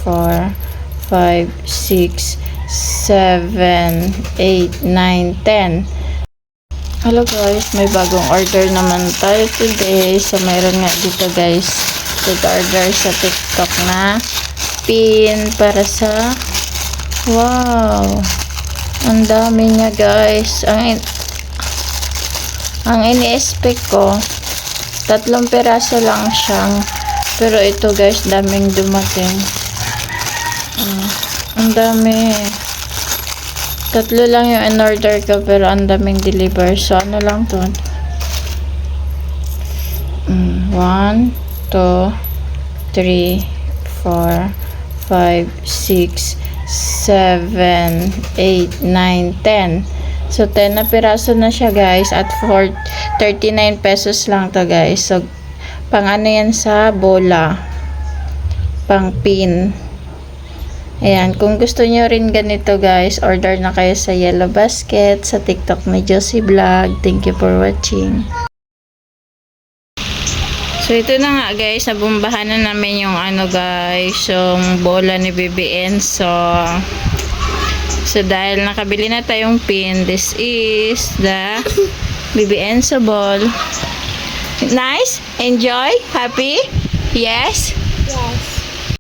4, 5, 6, 7, 8, 9, 10. Hello guys, may bagong order naman tayo today. So, mayroon nga dito guys, nag-order sa TikTok na pin para sa wow, ang dami niya guys. Ang ini-expect ko 3 piraso lang siyang, pero ito guys, daming dumating. Ang dami. 3 lang yung in-order ko, pero ang daming deliver. So, ano lang to? 1, 2, 3, 4, 5, 6, 7, 8, 9, 10. So, 10 na piraso na siya guys. At 39 pesos lang to guys. So, pang ano yan sa bola. Pang pin. Ayan, kung gusto nyo rin ganito guys, order na kayo sa Yellow Basket, sa TikTok ni Josie Vlog. Thank you for watching. So, ito na nga guys, nabumbahan na namin yung ano guys, yung bola ni BBN. So, dahil nakabili na tayong pin, this is the BBN ball. Nice? Enjoy? Happy? Yes? Yes.